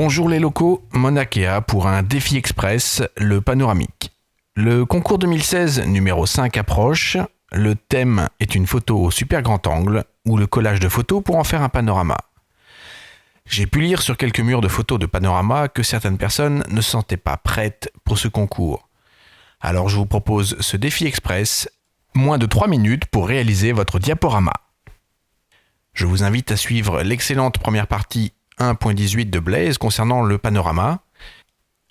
Bonjour les locaux, Monakea pour un défi express, le panoramique. Le concours 2016 numéro 5 approche. Le thème est une photo au super grand angle ou le collage de photos pour en faire un panorama. J'ai pu lire sur quelques murs de photos de panorama que certaines personnes ne se sentaient pas prêtes pour ce concours. Alors je vous propose ce défi express, moins de 3 minutes pour réaliser votre diaporama. Je vous invite à suivre l'excellente première partie 1.18 de Blaise concernant le panorama.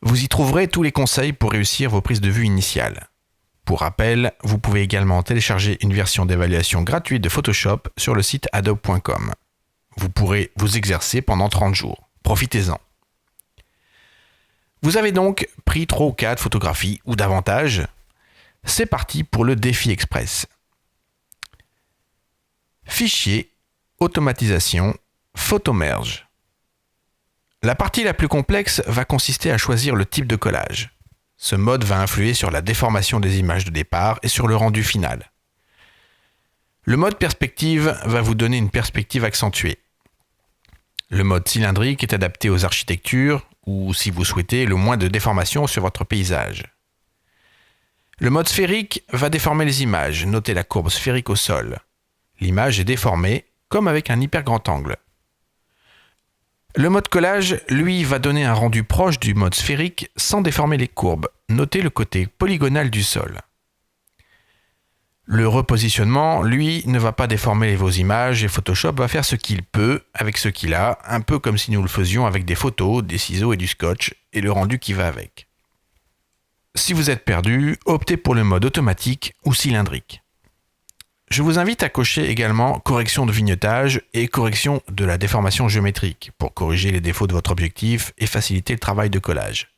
Vous y trouverez tous les conseils pour réussir vos prises de vue initiales. Pour rappel, vous pouvez également télécharger une version d'évaluation gratuite de Photoshop sur le site adobe.com. Vous pourrez vous exercer pendant 30 jours. Profitez-en. Vous avez donc pris 3 ou 4 photographies ou davantage. C'est parti pour le défi express. Fichier, automatisation, photomerge. La partie la plus complexe va consister à choisir le type de collage. Ce mode va influer sur la déformation des images de départ et sur le rendu final. Le mode perspective va vous donner une perspective accentuée. Le mode cylindrique est adapté aux architectures ou, si vous souhaitez, le moins de déformation sur votre paysage. Le mode sphérique va déformer les images. Notez la courbe sphérique au sol. L'image est déformée comme avec un hyper grand angle. Le mode collage, lui, va donner un rendu proche du mode sphérique sans déformer les courbes. Notez le côté polygonal du sol. Le repositionnement, lui, ne va pas déformer vos images et Photoshop va faire ce qu'il peut avec ce qu'il a, un peu comme si nous le faisions avec des photos, des ciseaux et du scotch, et le rendu qui va avec. Si vous êtes perdu, optez pour le mode automatique ou cylindrique. Je vous invite à cocher également correction de vignettage et correction de la déformation géométrique pour corriger les défauts de votre objectif et faciliter le travail de collage.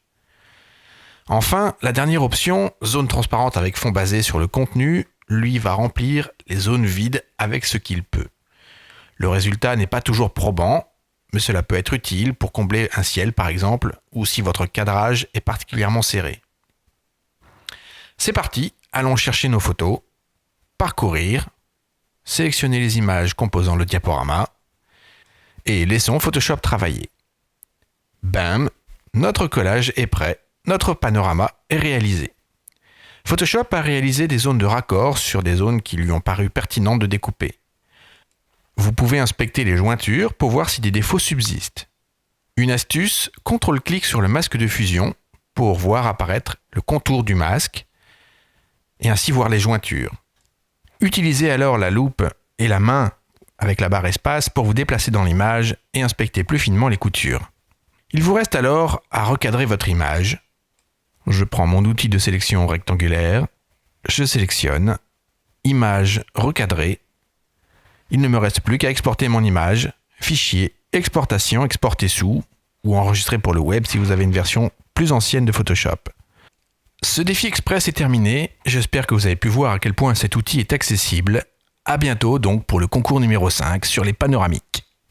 Enfin, la dernière option, zone transparente avec fond basé sur le contenu, lui va remplir les zones vides avec ce qu'il peut. Le résultat n'est pas toujours probant, mais cela peut être utile pour combler un ciel par exemple, ou si votre cadrage est particulièrement serré. C'est parti, allons chercher nos photos. Parcourir, sélectionner les images composant le diaporama et laissons Photoshop travailler. Bam, notre collage est prêt, notre panorama est réalisé. Photoshop a réalisé des zones de raccord sur des zones qui lui ont paru pertinentes de découper. Vous pouvez inspecter les jointures pour voir si des défauts subsistent. Une astuce, CTRL-clic sur le masque de fusion pour voir apparaître le contour du masque et ainsi voir les jointures. Utilisez alors la loupe et la main avec la barre espace pour vous déplacer dans l'image et inspecter plus finement les coutures. Il vous reste alors à recadrer votre image. Je prends mon outil de sélection rectangulaire, je sélectionne, image recadrée. Il ne me reste plus qu'à exporter mon image, fichier, exportation, exporter sous ou enregistrer pour le web si vous avez une version plus ancienne de Photoshop. Ce défi express est terminé, j'espère que vous avez pu voir à quel point cet outil est accessible. À bientôt donc pour le concours numéro 5 sur les panoramiques.